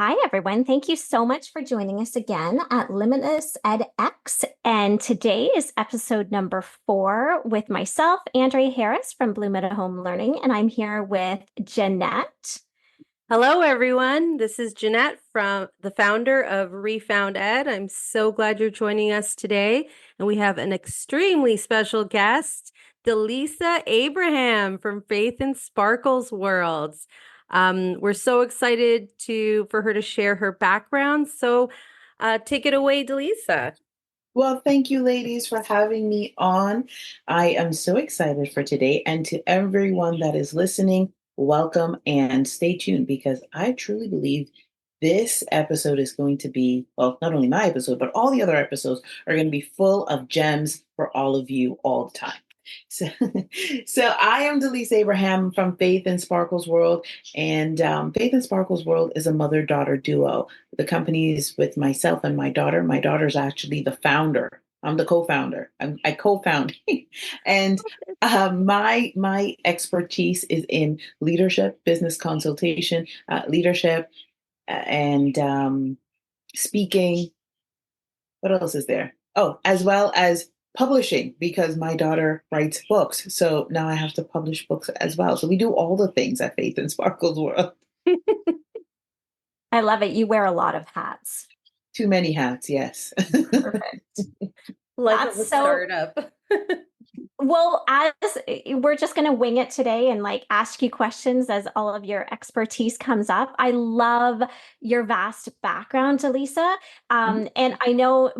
Hi, everyone. Thank you so much for joining us again at Limitless edX. And today is episode number 4 with myself, Andrea Harris from Bloom at Home Learning, and I'm here with Jeannette. Hello, everyone. This is Jeannette from the founder of Refound Ed. I'm so glad you're joining us today. And we have an extremely special guest, Delisa Abraham from Faith and Sparkles Worlds. We're so excited for her to share her background. So take it away, Delisa. Well, thank you, ladies, for having me on. I am so excited for today. And to everyone that is listening, welcome and stay tuned because I truly believe this episode is going to be, well, not only my episode, but all the other episodes are going to be full of gems for all of you all the time. So, so I am Delisa Abraham from Faith and Sparkles World, and Faith and Sparkles World is a mother-daughter duo. The company is with myself and my daughter. My daughter's actually the founder. I'm the co-founder. I co-found, and my expertise is in leadership, business consultation, leadership, and speaking. What else is there? Oh, as well as publishing, because my daughter writes books. So now I have to publish books as well. So we do all the things at Faith and Sparkles World. I love it. You wear a lot of hats. Too many hats, yes. Perfect. Life That's of a so startup. well, as we're just going to wing it today and like ask you questions as all of your expertise comes up. I love your vast background, Delisa. And I know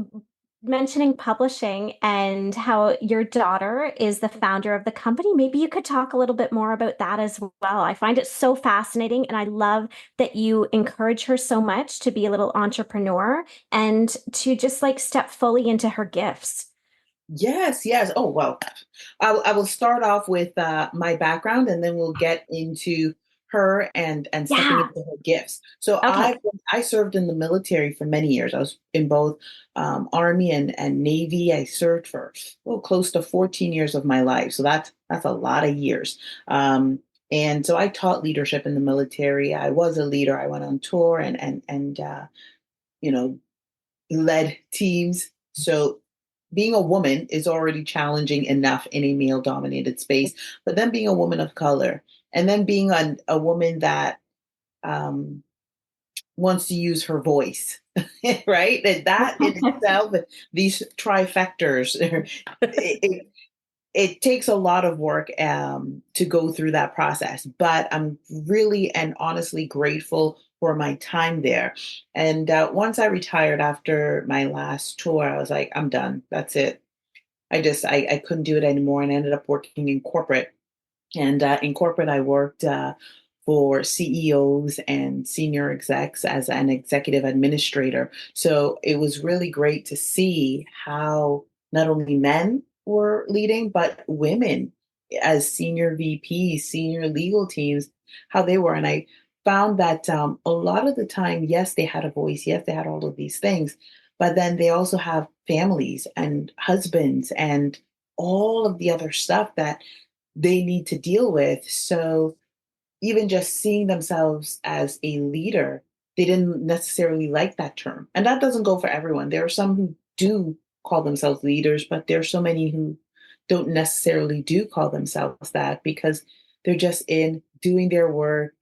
mentioning publishing and how your daughter is the founder of the company, maybe you could talk a little bit more about that as well. I find it so fascinating, and I love that you encourage her so much to be a little entrepreneur and to just like step fully into her gifts. Yes, yes. Oh, well, I will start off with my background and then we'll get into her and stepping Yeah. into her gifts. So Okay. I served in the military for many years. I was in both Army and Navy. I served for close to 14 years of my life. So that's a lot of years. And so I taught leadership in the military. I was a leader. I went on tour and you know led teams. So being a woman is already challenging enough in a male dominated space, but then being a woman of color and then being a woman that um, wants to use her voice, right? That in itself, these trifectors, it, it takes a lot of work to go through that process, but I'm really and honestly grateful for my time there. And once I retired after my last tour, I was like, I'm done. That's it. I couldn't do it anymore and ended up working in corporate. And in corporate, I worked for CEOs and senior execs as an executive administrator. So it was really great to see how not only men were leading, but women as senior VPs, senior legal teams, how they were. And I found that a lot of the time, yes, they had a voice, yes, they had all of these things, but then they also have families and husbands and all of the other stuff that they need to deal with. So even just seeing themselves as a leader, they didn't necessarily like that term. And that doesn't go for everyone. There are some who do call themselves leaders, but there are so many who don't necessarily do call themselves that because they're just in doing their work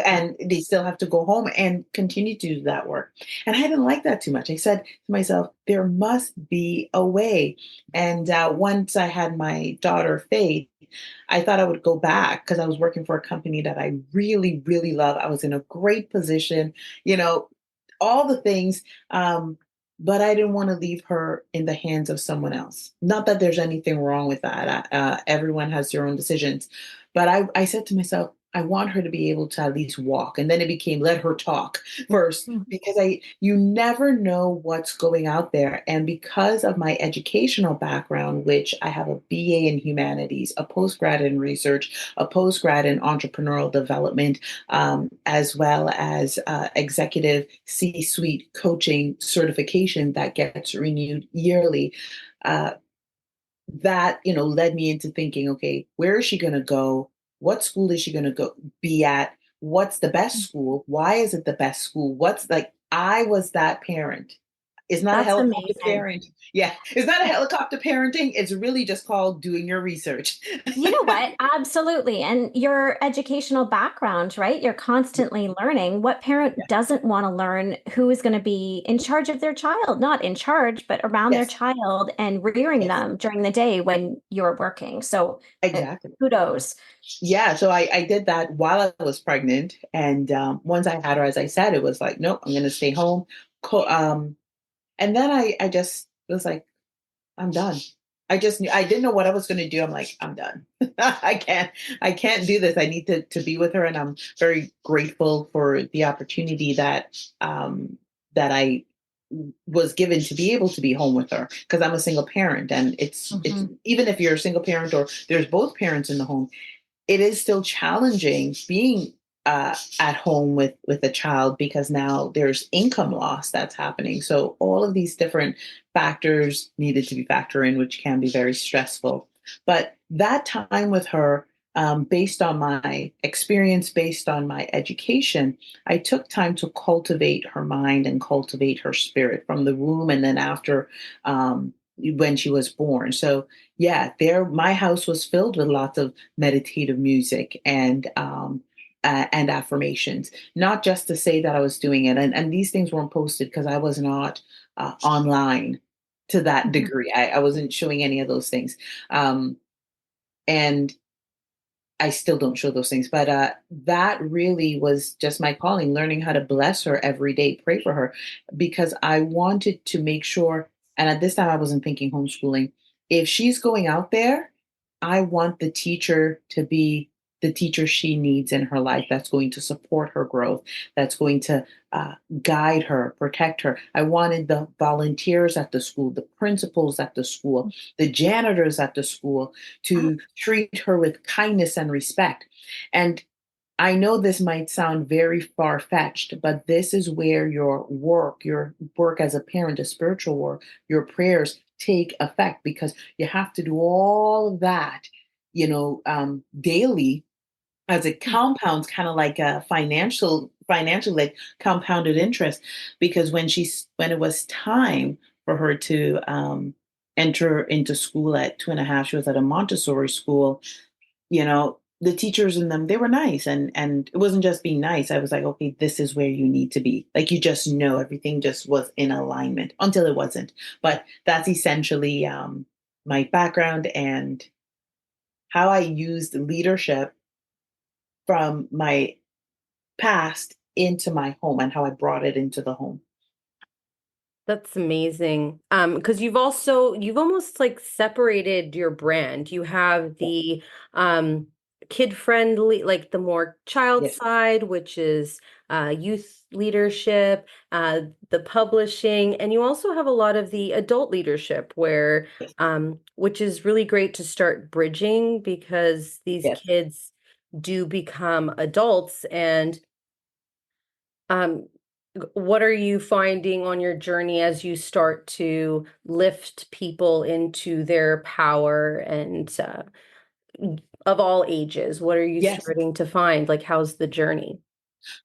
and they still have to go home and continue to do that work. And I didn't like that too much. I said to myself, there must be a way. And once I had my daughter, Faith, I thought I would go back because I was working for a company that I really, really love. I was in a great position, you know, all the things. But I didn't want to leave her in the hands of someone else. Not that there's anything wrong with that. Everyone has their own decisions. But I said to myself, I want her to be able to at least walk. And then it became let her talk first because you never know what's going out there. And because of my educational background, which I have a BA in humanities, a postgrad in research, a postgrad in entrepreneurial development, as well as executive C-suite coaching certification that gets renewed yearly. Uh, that led me into thinking, okay, where is she going to go? What school is she going to go be at? what's the best school? Why is it the best school? What's like, I was that parent. It's not a That's helicopter amazing. parent. Yeah, it's not a helicopter parenting. It's really just called doing your research. You know what? Absolutely. And your educational background, right? You're constantly learning. What parent doesn't want to learn who is going to be in charge of their child? Not in charge, but around their Yes, child and rearing yes, them during the day when you're working. So exactly. kudos. Yeah, so I did that while I was pregnant. And once I had her, as I said, it was like, nope, I'm going to stay home. And then I just was like, I'm done. I just knew I didn't know what I was going to do. I'm like, I'm done. I can't do this. I need to be with her. And I'm very grateful for the opportunity that I was given to be able to be home with her because I'm a single parent. And it's Mhm. even if you're a single parent or there's both parents in the home, it is still challenging being at home with a child because now there's income loss that's happening. So all of these different factors needed to be factored in, which can be very stressful. But that time with her, based on my experience, based on my education, I took time to cultivate her mind and cultivate her spirit from the womb and then after when she was born. So yeah, there my house was filled with lots of meditative music and affirmations. Not just to say that I was doing it, and these things weren't posted because I was not online to that Mhm. degree. I wasn't showing any of those things, and I still don't show those things. But that really was just my calling, learning how to bless her every day, pray for her, because I wanted to make sure. And at this time, I wasn't thinking homeschooling. If she's going out there, I want the teacher to be the teacher she needs in her life that's going to support her growth, that's going to uh, guide her, protect her. I wanted the volunteers at the school, the principals at the school, the janitors at the school to treat her with kindness and respect. And I know this might sound very far fetched, but this is where your work as a parent, a spiritual work, your prayers take effect because you have to do all of that, daily as it compounds, kind of like a financial like compounded interest. Because when it was time for her to enter into school at 2.5, she was at a Montessori school. The teachers in them, they were nice, and it wasn't just being nice. I was like, okay, this is where you need to be. Like, you just know everything just was in alignment until it wasn't. But that's essentially my background and how I used leadership from my past into my home and how I brought it into the home. That's amazing. Because you've almost like separated your brand. You have the um kid friendly, like the more child Yes, side, which is youth leadership, the publishing, and you also have a lot of the adult leadership where yes, which is really great to start bridging because these yes, kids do become adults and um, what are you finding on your journey as you start to lift people into their power and of all ages? What are you yes. starting to find? Like, how's the journey?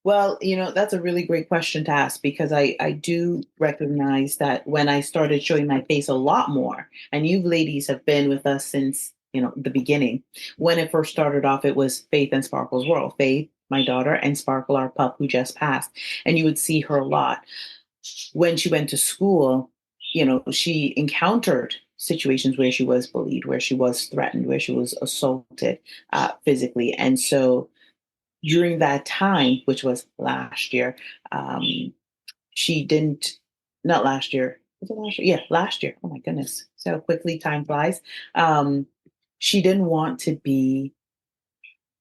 Well, that's a really great question to ask because I do recognize that when I started showing my face a lot more, and you ladies have been with us since, the beginning. When it first started off, it was Faith and Sparkle's world. Faith, my daughter, and Sparkle, our pup who just passed. And you would see her a lot. When she went to school, she encountered situations where she was bullied, where she was threatened, where she was assaulted physically. And so during that time, which was last year, she didn't, not last year, was it last year? Yeah, last year. Oh my goodness. So quickly time flies. Um, she didn't want to be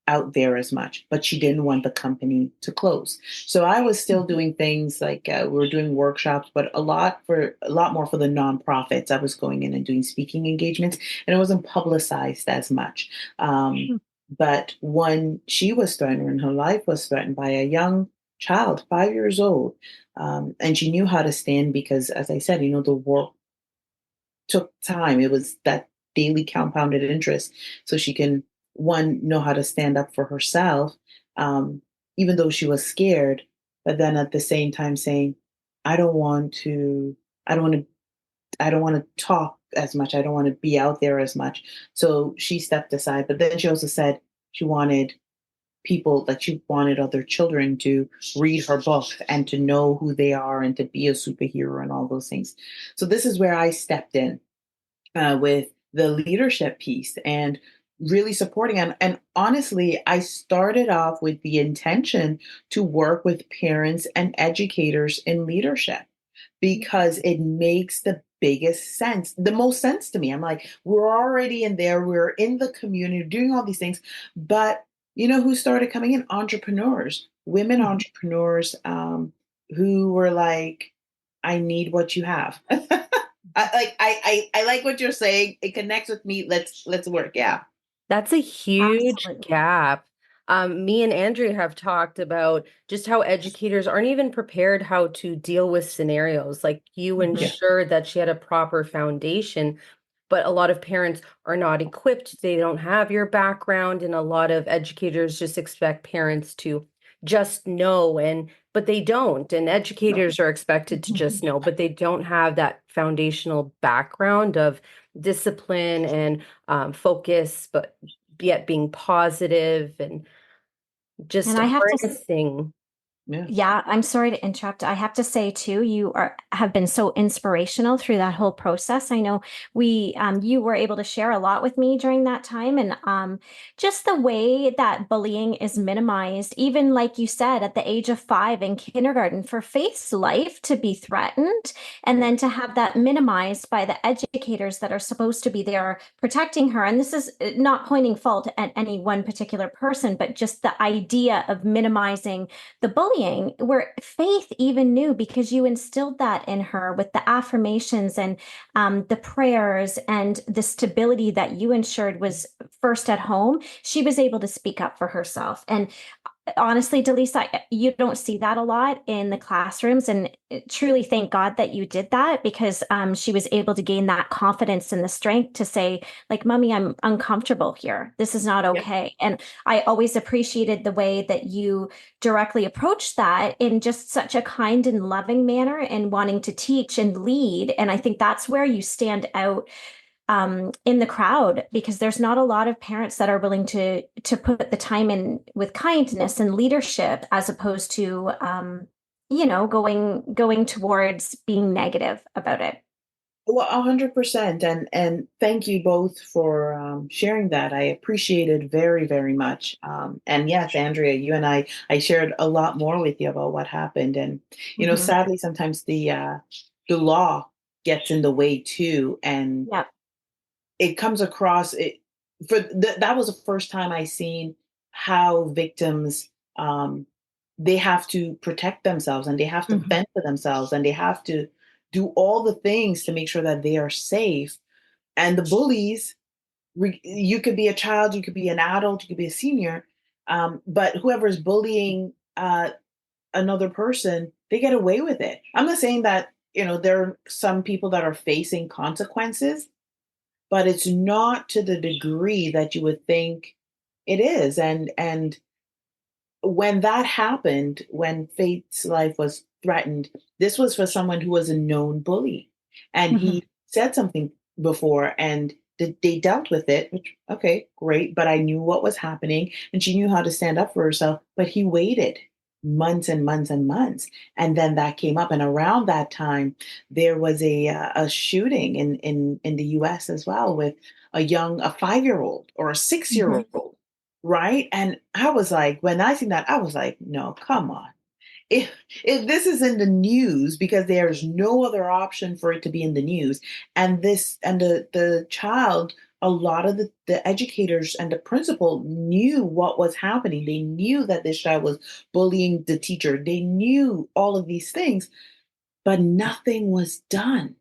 out there as much, but she didn't want the company to close. So I was still doing things like we were doing workshops, but a lot more for the nonprofits. I was going in and doing speaking engagements, and it wasn't publicized as much. But when she was threatened, when her life was threatened by a young child, 5 years old, and she knew how to stand because, as I said, the work took time. It was that daily compounded interest so she can one know how to stand up for herself. um, even though she was scared, but then at the same time saying, I don't want to, I don't want to, I don't want to talk as much. I don't want to be out there as much. So she stepped aside. But then she also said she wanted people, that she wanted other children to read her book and to know who they are and to be a superhero and all those things. So this is where I stepped in with the leadership piece and really supporting. And honestly, I started off with the intention to work with parents and educators in leadership because it makes the biggest sense, the most sense to me. I'm like, we're already in there, we're in the community doing all these things. But you know who started coming in? Entrepreneurs, women entrepreneurs, who were like, I need what you have. I like what you're saying. It connects with me. Let's work. Yeah. That's a huge Absolutely. gap. Me and Andrea have talked about just how educators aren't even prepared how to deal with scenarios. Like you Mhm. Yeah. ensured that she had a proper foundation, but a lot of parents are not equipped. They don't have your background, and a lot of educators just expect parents to just know, but they don't. And No. educators are expected to just know, but they don't have that foundational background of discipline and focus, but yet being positive and just And I have to harnessing. Yeah. Yeah, I'm sorry to interrupt. I have to say too, you have been so inspirational through that whole process. I know you were able to share a lot with me during that time, and just the way that bullying is minimized, even like you said, at the age of 5 in kindergarten, for Faith's life to be threatened, and then to have that minimized by the educators that are supposed to be there protecting her. And this is not pointing fault at any one particular person, but just the idea of minimizing the bullying, where Faith even knew, because you instilled that in her with the affirmations and the prayers and the stability that you ensured was first at home. She was able to speak up for herself. And honestly, Delisa, you don't see that a lot in the classrooms. And truly thank God that you did that, because she was able to gain that confidence and the strength to say, like, Mommy, I'm uncomfortable here. This is not Yeah. okay. And I always appreciated the way that you directly approached that in just such a kind and loving manner and wanting to teach and lead. And I think that's where you stand out in the crowd, because there's not a lot of parents that are willing to put the time in with kindness and leadership, as opposed to going towards being negative about it. Well, 100%. And thank you both for sharing that. I appreciate it very, very much. And yes, Andrea, you and I shared a lot more with you about what happened. And, Mhm. sadly, sometimes the law gets in the way too. And Yeah. it comes across it that was the first time I seen how victims, they have to protect themselves and they have to Mhm. fend for themselves and they have to do all the things to make sure that they are safe. And the bullies, you could be a child, you could be an adult, you could be a senior, but whoever's bullying another person, they get away with it. I'm not saying that there are some people that are facing consequences, but it's not to the degree that you would think it is. And when that happened, when Faith's life was threatened, this was for someone who was a known bully. And Mhm. he said something before and they dealt with it, which, okay, great. But I knew what was happening and she knew how to stand up for herself. But he waited months and months and months. And then that came up. And around that time, there was a shooting in the US as well, with a 5-year-old or a 6-year Mhm. old. Right. And I was like, when I seen that, I was like, no, come on. If this is in the news, because there's no other option for it to be in the news, and the child, a lot of the educators and the principal knew what was happening. They knew that this child was bullying the teacher. They knew all of these things, but nothing was done.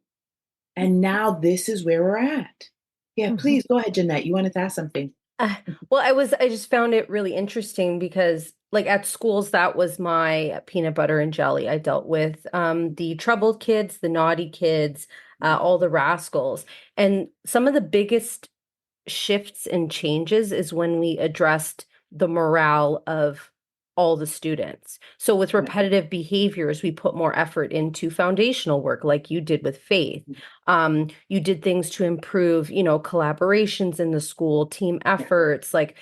And now this is where we're at. Yeah, Mhm. please go ahead, Jeanette. You wanted to ask something. Uh, well, I just found it really interesting because, like, at schools, that was my peanut butter and jelly. I dealt with the troubled kids, the naughty kids, all the rascals. And some of the biggest shifts and changes is when we addressed the morale of all the students. So with repetitive behaviors, we put more effort into foundational work like you did with Faith. You did things to improve, collaborations in the school, team efforts, like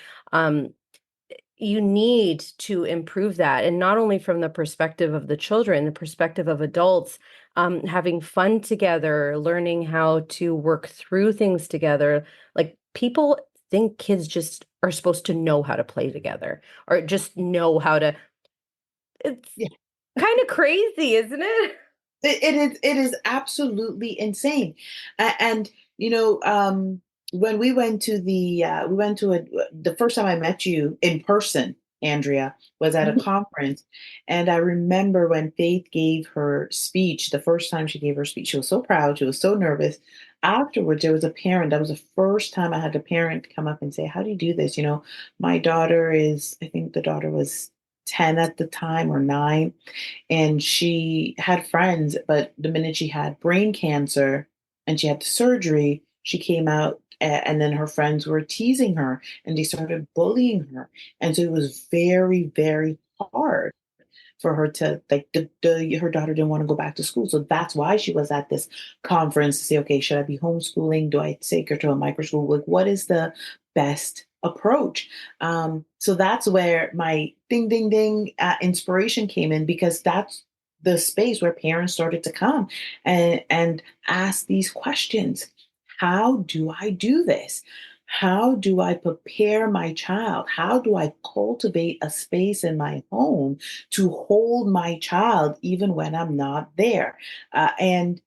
you need to improve that. And not only from the perspective of the children, the perspective of adults, having fun together, learning how to work through things together. Like people think kids just are supposed to know how to play together or just know how to. It's Yeah. kind of crazy, isn't it? It is absolutely insane. And when the first time I met you in person, Andrea, was at a Mhm. conference. And I remember when Faith gave her speech, the first time she gave her speech, she was so proud, she was so nervous. Afterwards, there was a parent. That was the first time I had a parent come up and say, "How do you do this? My daughter I think the daughter was 10 at the time or 9, and she had friends, but the minute she had brain cancer and she had the surgery, she came out, and then her friends were teasing her and they started bullying her. And so it was very, very hard for her to, like, her daughter didn't want to go back to school. So that's why she was at this conference to say, okay, should I be homeschooling? Do I take her to a micro school? Like, what is the best approach? So that's where my ding, ding, ding inspiration came in, because that's the space where parents started to come and ask these questions. How do I do this? How do I prepare my child? How do I cultivate a space in my home to hold my child even when I'm not there? And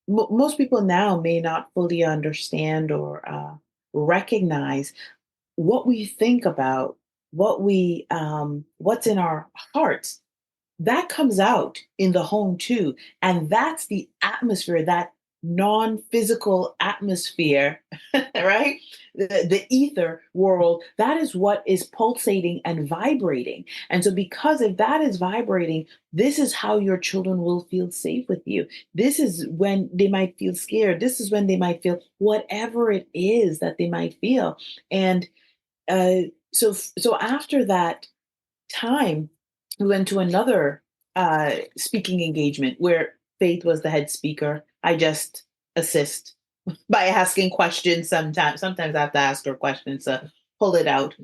most people now may not fully understand or recognize what we think about, what's in our hearts, that comes out in the home too. And that's the atmosphere, that non-physical atmosphere, right? The ether world, that is what is pulsating and vibrating. And so, because if that is vibrating, this is how your children will feel safe with you. This is when they might feel scared. This is when they might feel whatever it is that they might feel. And uh, so after that time, we went to another speaking engagement where Faith was the head speaker. I just assist by asking questions sometimes. Sometimes I have to ask her questions to pull it out.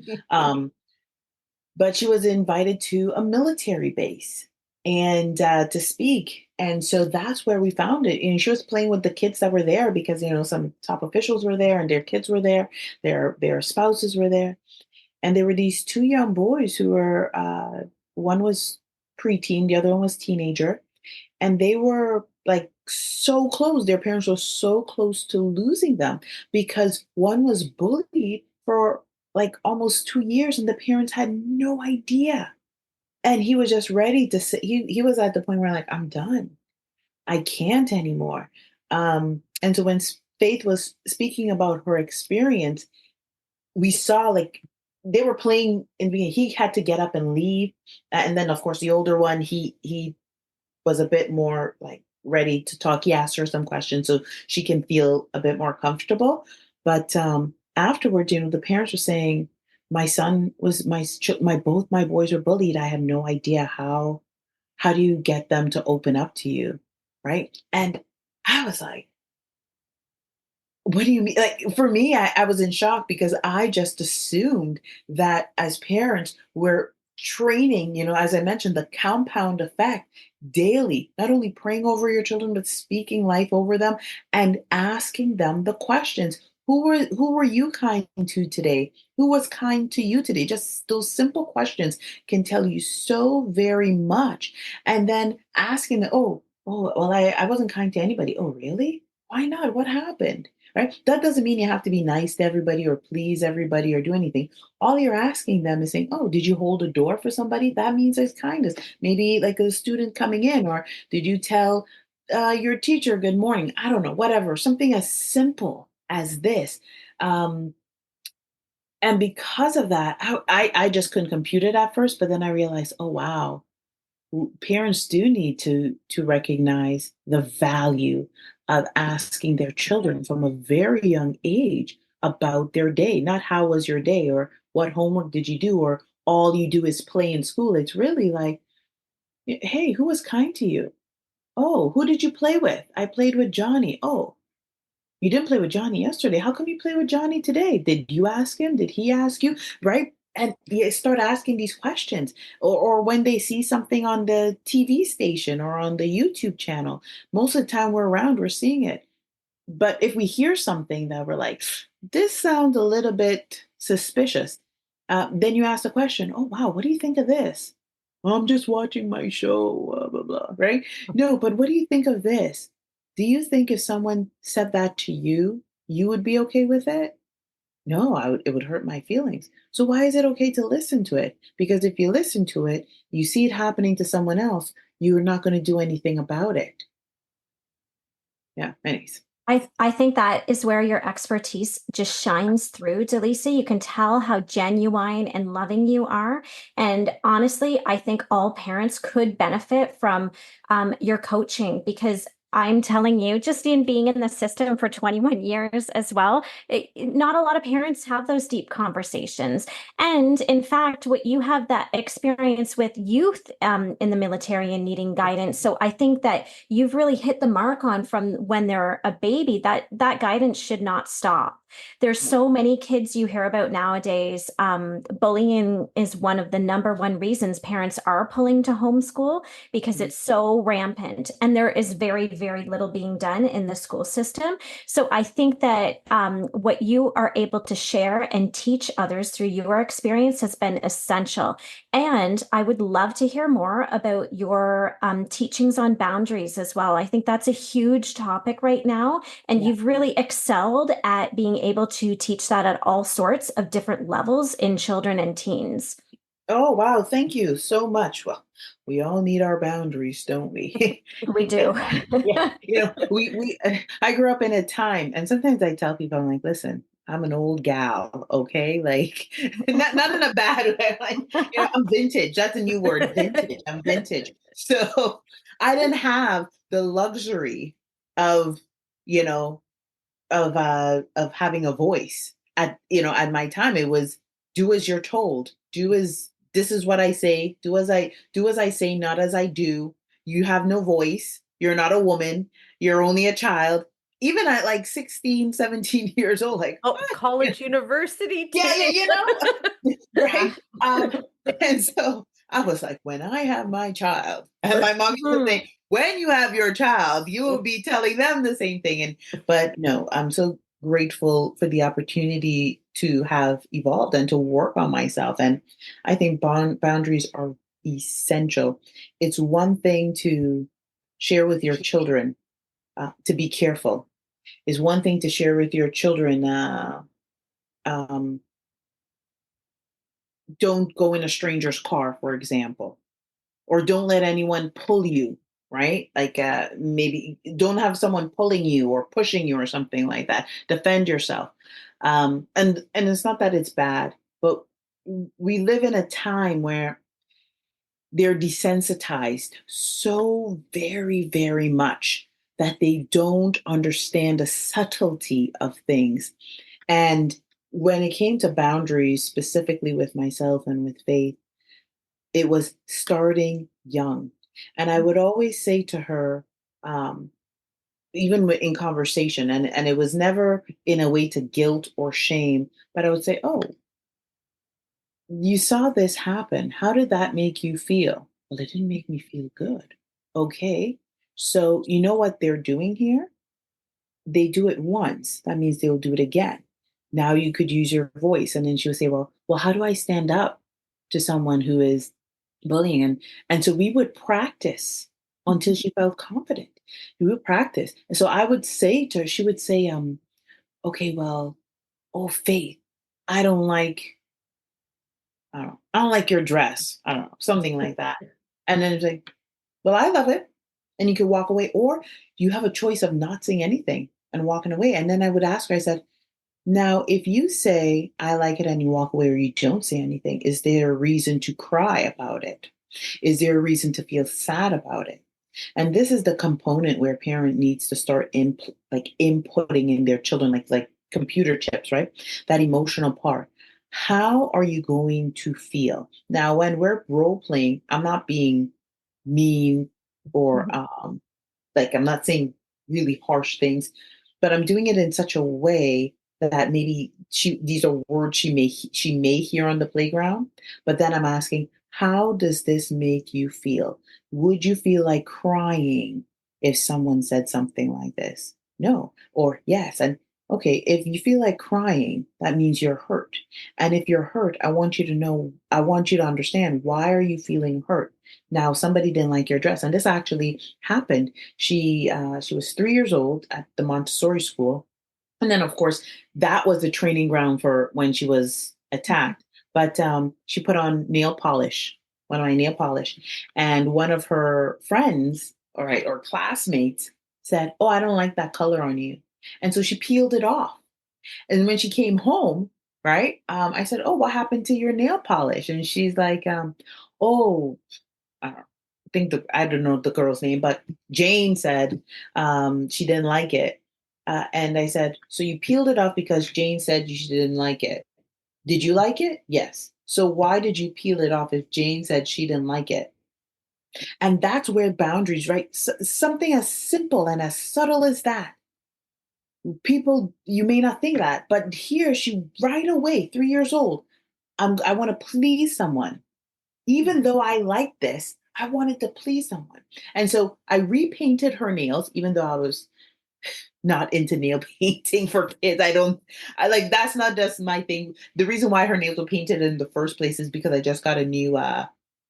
But she was invited to a military base and to speak. And so that's where we found it. And she was playing with the kids that were there, because some top officials were there and their kids were there, their spouses were there. And there were these two young boys who were, one was preteen, the other one was teenager. And they were like so close. Their parents were so close to losing them, because one was bullied for like almost 2 years and the parents had no idea. And he was just ready to say, he was at the point where, like, I'm done. I can't anymore. And so when Faith was speaking about her experience, we saw, like, they were playing in the beginning. He had to get up and leave. And then of course the older one, he was a bit more like ready to talk. He asked her some questions so she can feel a bit more comfortable. But afterwards, the parents were saying, my son was my both my boys were bullied. I have no idea how do you get them to open up to you, right? And I was like, what do you mean? Like, for me, I was in shock, because I just assumed that as parents, we're training, as I mentioned, the compound effect daily, not only praying over your children, but speaking life over them and asking them the questions. Who were you kind to today? Who was kind to you today? Just those simple questions can tell you so very much. And then asking them, oh, well, I wasn't kind to anybody. Oh, really? Why not? What happened? Right? That doesn't mean you have to be nice to everybody or please everybody or do anything. All you're asking them is saying, "Oh, did you hold a door for somebody?" That means there's kindness. Maybe like a student coming in, or did you tell your teacher good morning? I don't know, whatever. Something as simple as this. Um, and because of that, I just couldn't compute it at first, but then I realized, oh wow, parents do need to recognize the value of asking their children from a very young age about their day, not how was your day or what homework did you do or all you do is play in school. It's really like, hey, who was kind to you? Oh, who did you play with? I played with Johnny. Oh, you didn't play with Johnny yesterday. How come you play with Johnny today? Did you ask him? Did he ask you? Right? And you start asking these questions. Or when they see something on the TV station or on the YouTube channel, most of the time we're around, we're seeing it. But if we hear something that we're like, this sounds a little bit suspicious, then you ask the question, oh, wow, what do you think of this? "Well, I'm just watching my show, blah, blah, blah, right? No, but what do you think of this? Do you think if someone said that to you, you would be okay with it? No, it would hurt my feelings. So why is it okay to listen to it? Because if you listen to it, you see it happening to someone else, you're not going to do anything about it. Yeah, anyways. I think that is where your expertise just shines through, Delisa. You can tell how genuine and loving you are. And honestly, I think all parents could benefit from your coaching because I'm telling you, just in being in the system for 21 years as well, not a lot of parents have those deep conversations. And in fact, what you have that experience with youth in the military and needing guidance. So I think that you've really hit the mark on from when they're a baby that that guidance should not stop. There's so many kids you hear about nowadays. Bullying is one of the number one reasons parents are pulling to homeschool because it's so rampant and there is very, very little being done in the school system. So I think that what you are able to share and teach others through your experience has been essential. And I would love to hear more about your teachings on boundaries as well. I think that's a huge topic right now. And Yeah. you've really excelled at being able to teach that at all sorts of different levels in children and teens. Oh, wow. Thank you so much. Well, we all need our boundaries, don't we? We do. Yeah, I grew up in a time, and sometimes I tell people, I'm like, listen, I'm an old gal, okay? Like, not in a bad way. Like, I'm vintage. That's a new word, vintage. I'm vintage. So I didn't have the luxury of, you know, of having a voice at my time. It was do as you're told, do as this is what I say, do as I say, not as I do. You have no voice, you're not a woman, you're only a child. Even at like 16, 17 years old, like Oh, what? college, university Yeah, too. Yeah. right. And so I was like, when I have my child, and my mom used to Mhm. say, when you have your child, you will be telling them the same thing. But no, I'm so grateful for the opportunity to have evolved and to work on myself. And I think boundaries are essential. It's one thing to share with your children to be careful. Is one thing to share with your children. Um, don't go in a stranger's car, for example, or don't let anyone pull you, right? Like maybe don't have someone pulling you or pushing you or something like that. Defend yourself. And it's not that it's bad, but we live in a time where they're desensitized so very, very much that they don't understand the subtlety of things. And when it came to boundaries, specifically with myself and with Faith, it was starting young. And I would always say to her, um, even in conversation, and it was never in a way to guilt or shame, but I would say, oh, you saw this happen. How did that make you feel? Well, it didn't make me feel good. Okay. So, you know what they're doing here? They do it once. That means they'll do it again. Now you could use your voice. And then she'll say, well, how do I stand up to someone who is bullying? And so we would practice until she felt confident. We would practice. And so I would say to her, she would say, okay, well, oh, Faith, I don't like I don't like your dress. I don't know, something like that. And then it's like, well, I love it. And you could walk away, or you have a choice of not saying anything and walking away. And then I would ask her, I said, now, if you say I like it and you walk away or you don't say anything, is there a reason to cry about it? Is there a reason to feel sad about it? And this is the component where parent needs to start inputting in their children, like computer chips, right? That emotional part. How are you going to feel? Now, when we're role playing, I'm not being mean or Mhm. like I'm not saying really harsh things, but I'm doing it in such a way that maybe these are words she may hear on the playground, but then I'm asking, how does this make you feel? Would you feel like crying if someone said something like this? No, or yes. And okay, if you feel like crying, that means you're hurt. And if you're hurt, I want you to understand, why are you feeling hurt? Now, somebody didn't like your dress, and this actually happened. She was 3 years old at the Montessori school, and then of course that was the training ground for when she was attacked. But she put on nail polish, one of my nail polish, and one of her friends, all right, or classmates said, "Oh, I don't like that color on you," and so she peeled it off. And when she came home, right, I said, "Oh, what happened to your nail polish?" And she's like, "Oh." I don't think I don't know the girl's name, but Jane said she didn't like it. And I said, so you peeled it off because Jane said you didn't like it. Did you like it? Yes. So why did you peel it off if Jane said she didn't like it? And that's where boundaries, right? Something as simple and as subtle as that. People, you may not think that, but here she right away, 3 years old. I want to please someone. Even though I like this, I wanted to please someone. And so I repainted her nails, even though I was not into nail painting for kids. I like, that's not just my thing. The reason why her nails were painted in the first place is because I just got a new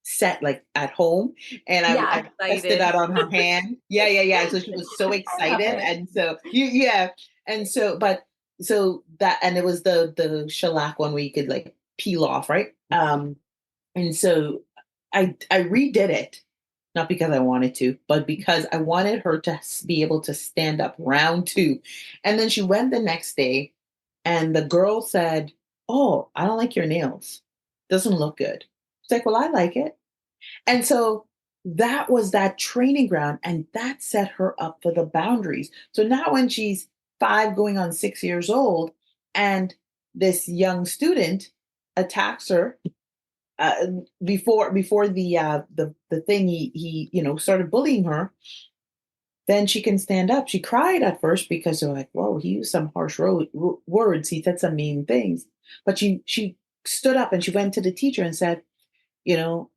set like at home, and Yeah, I tested Excited. that on her hand. Yeah, yeah, yeah. So she was so I love excited. it. And so yeah. And so, but so that, and it was the shellac one where you could like peel off, right? And so I redid it, not because I wanted to, but because I wanted her to be able to stand up round two. And then she went the next day, and the girl said, "Oh, I don't like your nails. Doesn't look good." It's like, "Well, I like it." And so that was that training ground, and that set her up for the boundaries. So now when she's 5 going on 6 years old, and this young student attacks her uh, before the thing, he started bullying her, then she can stand up. She cried at first because they're like, whoa, he used some harsh words, he said some mean things, but she stood up and she went to the teacher and said, you know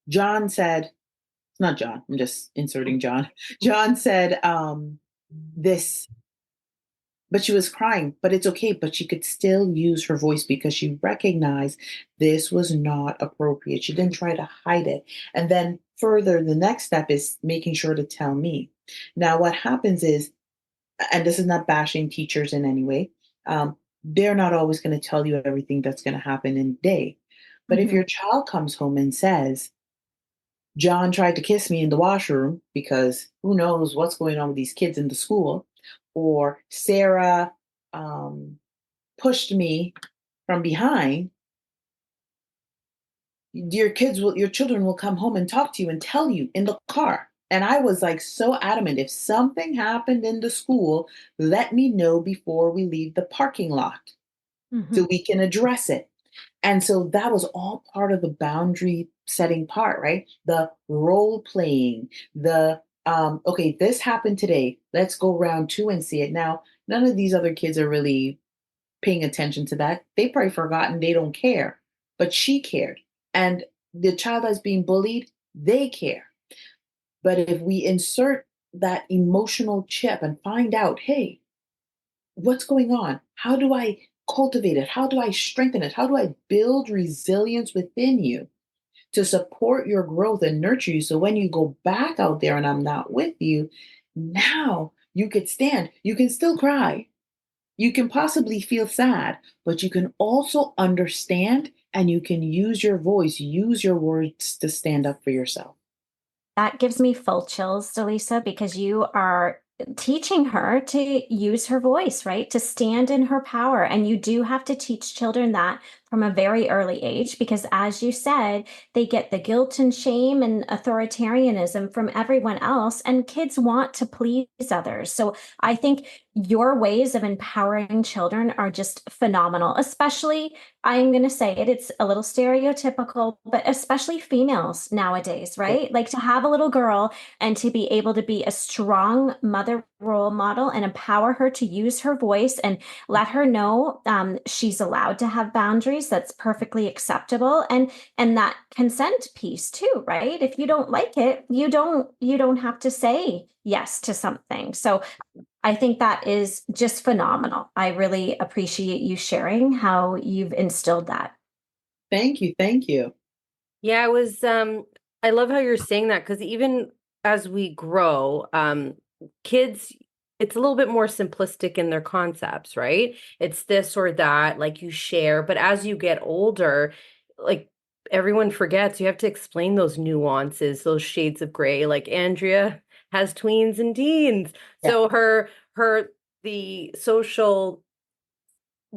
John said, it's not John, I'm just inserting John. John said this, but she was crying, but it's okay. But she could still use her voice because she recognized this was not appropriate. She didn't try to hide it. And then further, the next step is making sure to tell me. Now, what happens is, and this is not bashing teachers in any way, they're not always going to tell you everything that's going to happen in a day. But if Mhm. your child comes home and says, John tried to kiss me in the washroom because who knows what's going on with these kids in the school, or Sarah um, pushed me from behind, your children will come home and talk to you and tell you in the car. And I was like so adamant, if something happened in the school, let me know before we leave the parking lot so Mhm. we can address it. And so that was all part of the boundary setting part, right? The role playing, the okay, this happened today. Let's go round two and see it. Now, none of these other kids are really paying attention to that. They probably forgotten, they don't care. But she cared. And the child that's being bullied, they care. But if we insert that emotional chip and find out, hey, what's going on? How do I cultivate it? How do I strengthen it? How do I build resilience within you to support your growth and nurture you? So when you go back out there and I'm not with you, now you could stand. You can still cry. You can possibly feel sad, but you can also understand, and you can use your voice, use your words to stand up for yourself. That gives me full chills, Delisa, because you are teaching her to use her voice, right? To stand in her power. And you do have to teach children that from a very early age, because as you said, they get the guilt and shame and authoritarianism from everyone else, and kids want to please others. So I think your ways of empowering children are just phenomenal, especially, I'm going to say it, it's a little stereotypical, but especially females nowadays, right? Like to have a little girl and to be able to be a strong mother role model and empower her to use her voice and let her know she's allowed to have boundaries. That's perfectly acceptable. And that consent piece too, right? If you don't like it, you don't have to say yes to something. So I think that is just phenomenal. I really appreciate you sharing how you've instilled that. Thank you. Thank you. Yeah, I love how you're saying that because even as we grow, kids, it's a little bit more simplistic in their concepts, right? It's this or that, like you share. But as you get older, like everyone forgets, you have to explain those nuances, those shades of gray. Like Andrea has tweens and teens. Yeah. So the social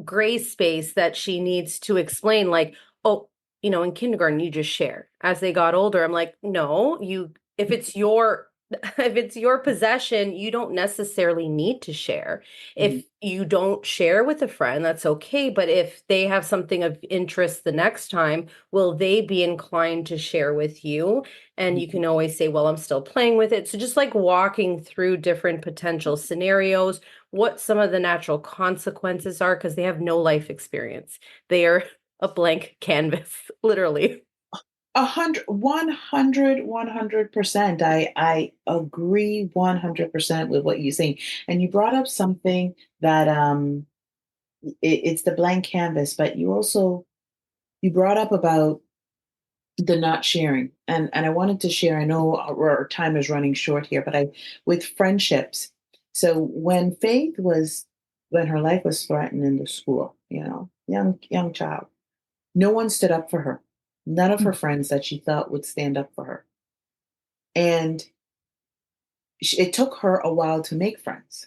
gray space that she needs to explain, like, oh, in kindergarten, you just share. As they got older, I'm like, no, if it's your, if it's your possession, you don't necessarily need to share. Mhm. If you don't share with a friend, that's okay. But if they have something of interest the next time, will they be inclined to share with you? And you can always say, well, I'm still playing with it. So just like walking through different potential scenarios, what some of the natural consequences are, because they have no life experience. They are a blank canvas, literally. 100%. I agree 100% with what you're saying. And you brought up something that it's the blank canvas, but you brought up about the not sharing. And I wanted to share, I know our time is running short here, but with friendships. So when her life was threatened in the school, young child, no one stood up for her. None of her friends that she thought would stand up for her. And it took her a while to make friends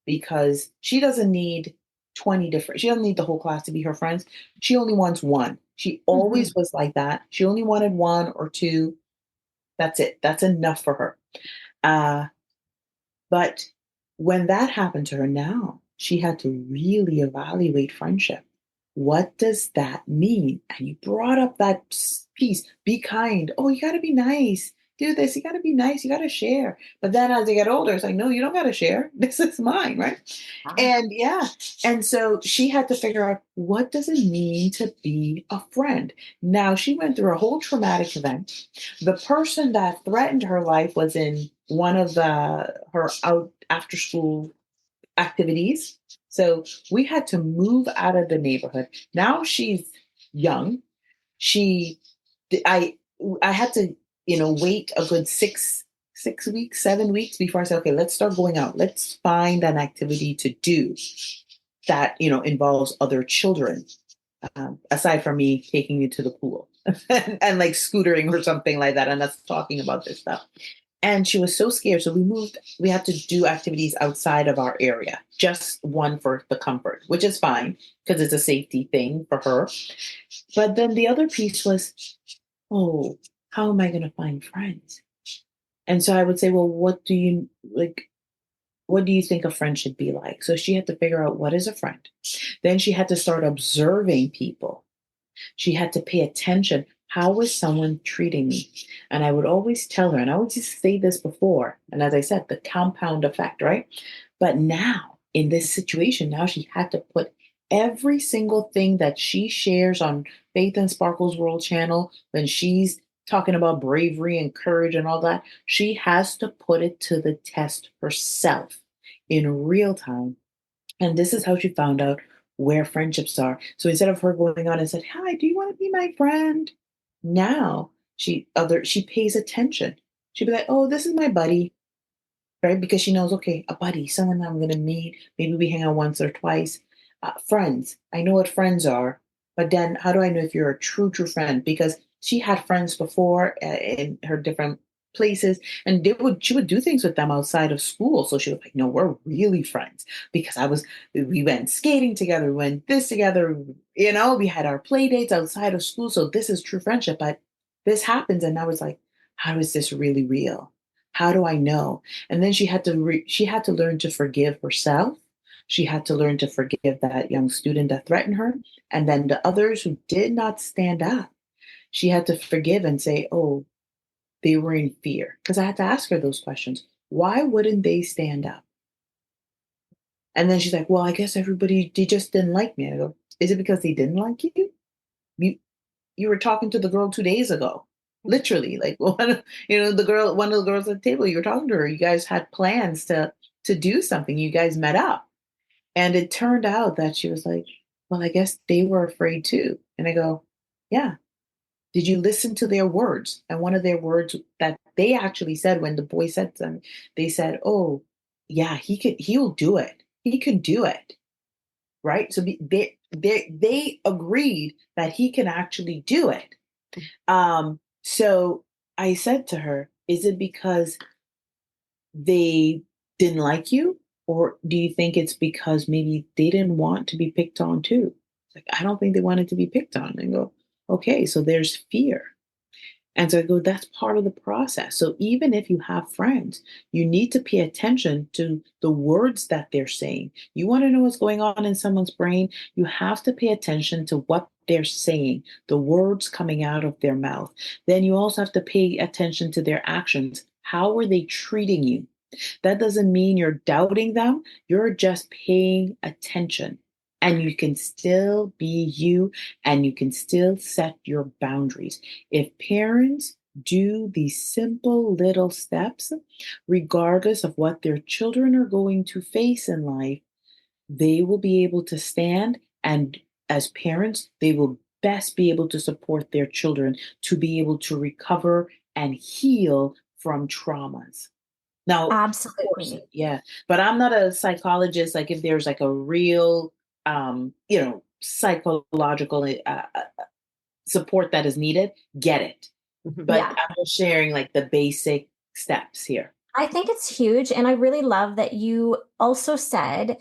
because she doesn't need she doesn't need the whole class to be her friends. She only wants one. She Mhm. always was like that. She only wanted one or two. That's it. That's enough for her. Uh, but when that happened to her now, she had to really evaluate friendship. What does that mean? And you brought up that piece, be kind. Oh, you got to be nice. Do this. You got to be nice. You got to share. But then as they get older, it's like, no, you don't got to share. This is mine, right? Ah. And yeah. And so she had to figure out, what does it mean to be a friend? Now, she went through a whole traumatic event. The person that threatened her life was in one of her out after school activities. So we had to move out of the neighborhood. Now she's young. She, I, I had to, wait a good 6 weeks, 7 weeks before I said, okay, let's start going out. Let's find an activity to do that, involves other children, aside from me taking you to the pool and like scootering or something like that. And us talking about this stuff. And she was so scared. So we had to do activities outside of our area, just one for the comfort, which is fine because it's a safety thing for her. But then the other piece was, oh, how am I going to find friends? And so I would say, well, what do you like? What do you think a friend should be like? So she had to figure out, what is a friend? Then she had to start observing people. She had to pay attention. How was someone treating me? And I would always tell her, and I would just say this before, and as I said, the compound effect, right? But now, in this situation, now she had to put every single thing that she shares on Faith and Sparkle's World channel, when she's talking about bravery and courage and all that, she has to put it to the test herself in real time. And this is how she found out where friendships are. So instead of her going on and said, "Hi, do you want to be my friend?" Now she pays attention. She'd be like, "Oh, this is my buddy," right? Because she knows, okay, a buddy, someone I'm going to meet. Maybe we hang out once or twice. Friends, I know what friends are, but then how do I know if you're a true friend? Because she had friends before in her different places, and she would do things with them outside of school. So she was like, no, we're really friends because we went skating together, we went this together, we had our play dates outside of school. So this is true friendship. But this happens. And I was like, how is this really real? How do I know? And then she had to learn to forgive herself. She had to learn to forgive that young student that threatened her. And then the others who did not stand up, she had to forgive and say, oh, they were in fear. Because I had to ask her those questions. Why wouldn't they stand up? And then she's like, well, I guess they just didn't like me. I go, is it because they didn't like you? You, you were talking to the girl 2 days ago. Literally, like one of the girls at the table, you were talking to her. You guys had plans to do something. You guys met up. And it turned out that she was like, well, I guess they were afraid too. And I go, yeah. Did you listen to their words? And one of their words that they actually said when the boy said to them, they said, oh, yeah, he'll do it. He can do it. Right. So they agreed that he can actually do it. So I said to her, is it because they didn't like you? Or do you think it's because maybe they didn't want to be picked on too? It's like, I don't think they wanted to be picked on. And go, okay, so there's fear. And so I go, that's part of the process. So even if you have friends, you need to pay attention to the words that they're saying. You want to know what's going on in someone's brain? You have to pay attention to what they're saying, the words coming out of their mouth. Then you also have to pay attention to their actions. How are they treating you? That doesn't mean you're doubting them. You're just paying attention. And you can still be you and you can still set your boundaries. If parents do these simple little steps, regardless of what their children are going to face in life, they will be able to stand. And as parents, they will best be able to support their children to be able to recover and heal from traumas. Now, of course, Absolutely. yeah, but I'm not a psychologist. Like if there's like a real, psychological support that is needed, get it. But Yeah. I'm just sharing like the basic steps here. I think it's huge. And I really love that you also said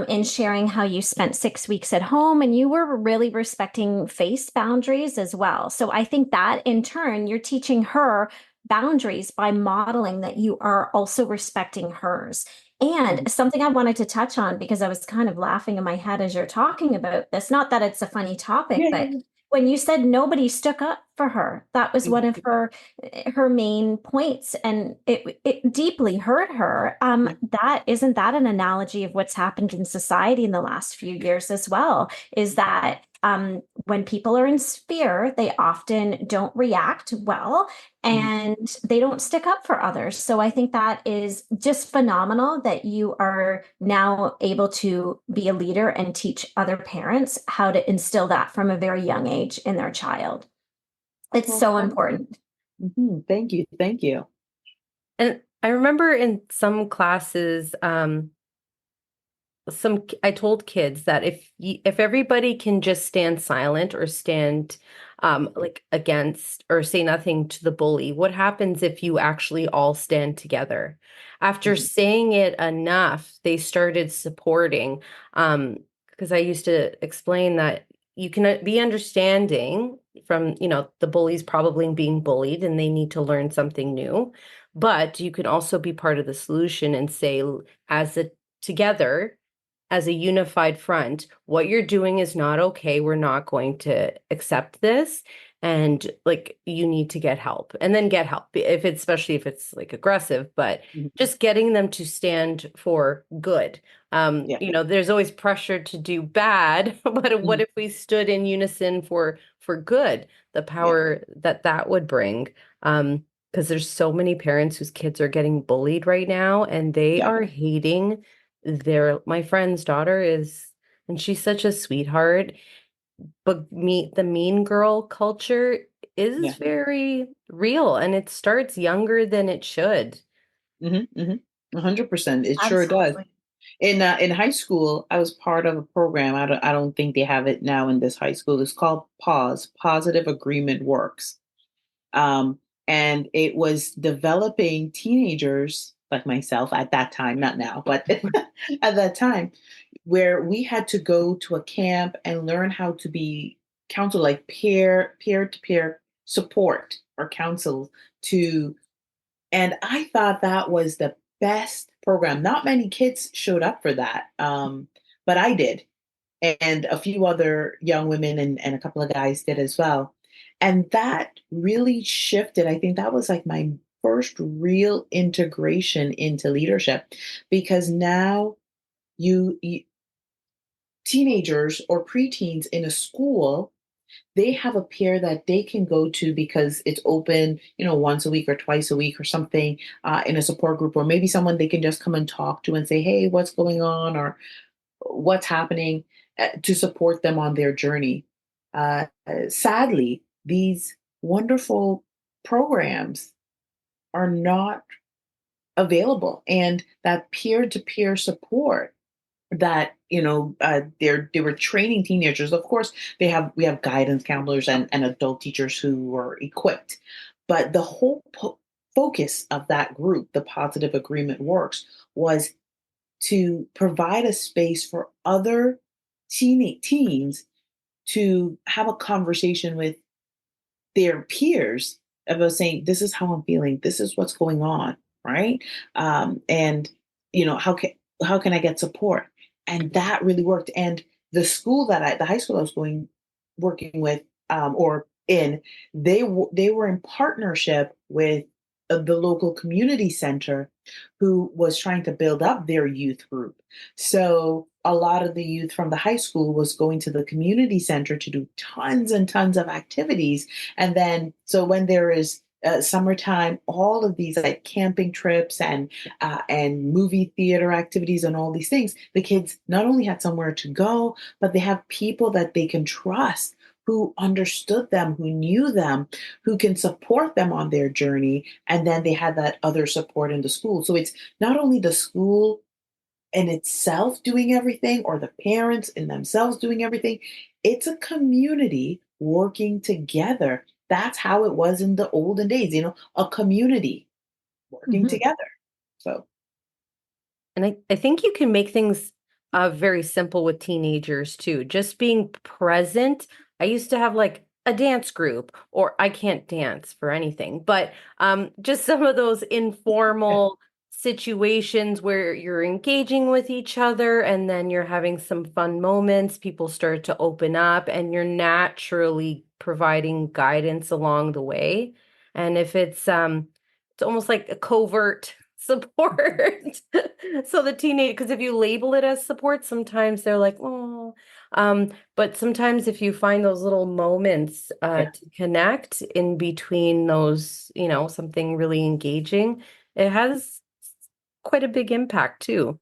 in sharing how you spent 6 weeks at home and you were really respecting face boundaries as well. So I think that in turn, you're teaching her boundaries by modeling that you are also respecting hers. Mhm. And something I wanted to touch on because I was kind of laughing in my head as you're talking about this, not that it's a funny topic, Yeah, but yeah, when you said nobody stuck up for her, that was one of yeah. her main points, and it deeply hurt her. Yeah, That isn't that an analogy of what's happened in society in the last few years as well, is that when people are in fear, they often don't react well mhm. and they don't stick up for others. So I think that is just phenomenal that you are now able to be a leader and teach other parents how to instill that from a very young age in their child. It's Well, so thank you. important. Thank you. Thank you. And I remember in some classes, I told kids that if everybody can just stand silent or stand like against or say nothing to the bully, what happens if you actually all stand together? After Mhm. saying it enough, they started supporting. Because I used to explain that you can be understanding from, the bullies probably being bullied and they need to learn something new, but you can also be part of the solution and say, as a together as a unified front, what you're doing is not okay. We're not going to accept this. And like, you need to get help and then get help if it's, especially if it's like aggressive, but Mhm. just getting them to stand for good. Yeah. There's always pressure to do bad, but what Mhm. if we stood in unison for good, the Yeah. power that would bring? Because there's so many parents whose kids are getting bullied right now and they Yeah. are hating my friend's daughter is, and she's such a sweetheart, but the mean girl culture is Yeah. very real and it starts younger than it should. 100%. It sure does. Absolutely. In high school, I was part of a program. I don't think they have it now in this high school. It's called PAWS, Positive Agreement Works. Um, And it was developing teenagers like myself at that time, not now, but at that time, where we had to go to a camp and learn how to be counsel, like peer to peer support or counsel to. And I thought that was the best program. Not many kids showed up for that, but I did, and a few other young women and a couple of guys did as well. And that really shifted. I think that was like my first real integration into leadership, because now you teenagers or preteens in a school, they have a peer that they can go to because it's open, once a week or twice a week or something, in a support group, or maybe someone they can just come and talk to and say, hey, what's going on, or what's happening, to support them on their journey. Sadly, these wonderful programs are not available, and that peer-to-peer support that they were training teenagers. Of course, we have guidance counselors and adult teachers who were equipped, but the whole focus of that group, the Positive Agreement Works, was to provide a space for other teens to have a conversation with their peers about saying, this is how I'm feeling, this is what's going on, right? And how can I get support? And that really worked. And the high school I was working with, or in, they were in partnership with the local community center, who was trying to build up their youth group. So a lot of the youth from the high school was going to the community center to do tons and tons of activities. And then, so when there is summertime, all of these like camping trips and movie theater activities and all these things, the kids not only had somewhere to go, but they have people that they can trust, who understood them, who knew them, who can support them on their journey. And then they had that other support in the school. So it's not only the school in itself doing everything, or the parents in themselves doing everything. It's a community working together. That's how it was in the olden days, a community working Mhm. together. So, And I think you can make things very simple with teenagers too. Just being present. I used to have like a dance group, or I can't dance for anything, but just some of those informal situations where you're engaging with each other and then you're having some fun moments. People start to open up and you're naturally providing guidance along the way. And if it's almost like a covert support. So the teenage, because if you label it as support, sometimes they're like, oh, but sometimes if you find those little moments yeah, to connect in between those, something really engaging, it has quite a big impact too.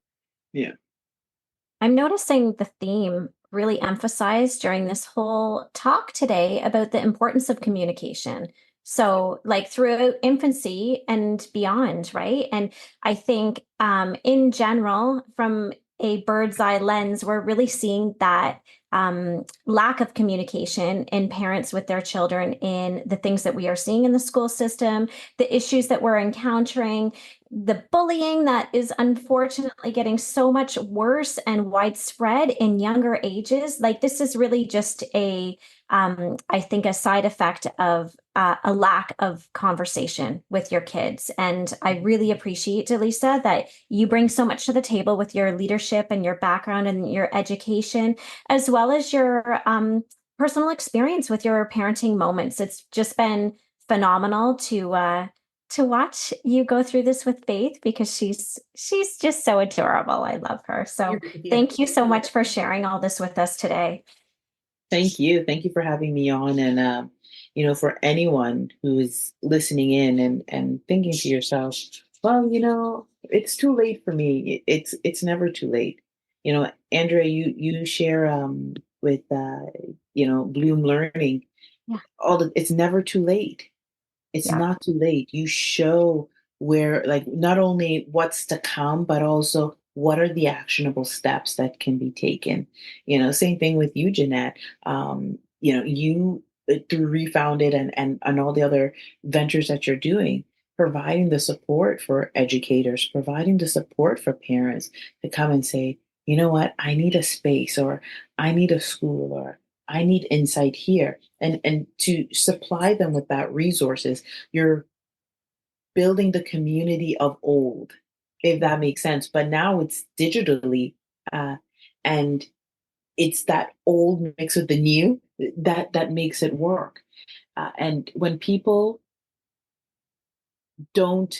yeah, I'm noticing the theme really emphasized during this whole talk today about the importance of communication. So, like throughout infancy and beyond, right? And I think, in general, from a bird's eye lens, we're really seeing that lack of communication in parents with their children, in the things that we are seeing in the school system, the issues that we're encountering, the bullying that is unfortunately getting so much worse and widespread in younger ages. Like, this is really just I think, a side effect of a lack of conversation with your kids. And I really appreciate, Delisa, that you bring so much to the table with your leadership and your background and your education, as well as your personal experience with your parenting moments. It's just been phenomenal to watch you go through this with Faith, because she's just so adorable. I love her. So yeah. thank you so much for sharing all this with us today. Thank you. Thank you for having me on. And, for anyone who is listening in and thinking to yourself, well, it's too late for me. It's never too late. Andrea, you share, with, Bloom Learning, Yeah, it's never too late. It's yeah. not too late. You show where, like, not only what's to come, but also what are the actionable steps that can be taken. Same thing with you, Jeanette. You through Refounded and all the other ventures that you're doing, providing the support for educators, providing the support for parents to come and say, you know what, I need a space, or I need a school, or I need insight here. And to supply them with that resources, you're building the community of old, if that makes sense. But now it's digitally, and it's that old mixed with the new that makes it work. And when people don't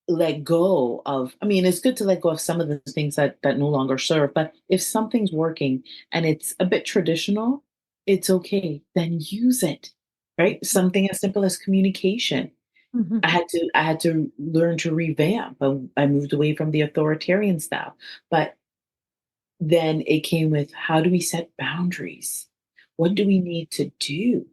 let go of, I mean, it's good to let go of some of the things that no longer serve, but if something's working and it's a bit traditional, it's okay, then use it. Right? Something as simple as communication. Mhm. I had to learn to revamp. I moved away from the authoritarian style, but then it came with, how do we set boundaries? What do we need to do?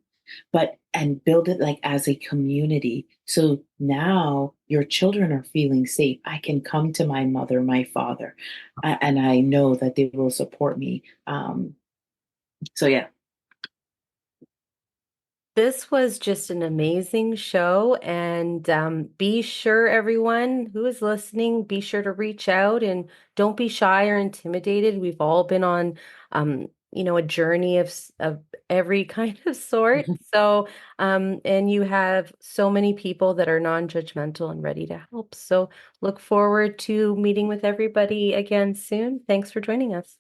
But and build it like as a community. So now your children are feeling safe. I can come to my mother, my father, and I know that they will support me. So yeah. This was just an amazing show. And be sure, everyone who is listening, be sure to reach out and don't be shy or intimidated. We've all been on, a journey of every kind of sort. So, and you have so many people that are non-judgmental and ready to help. So look forward to meeting with everybody again soon. Thanks for joining us.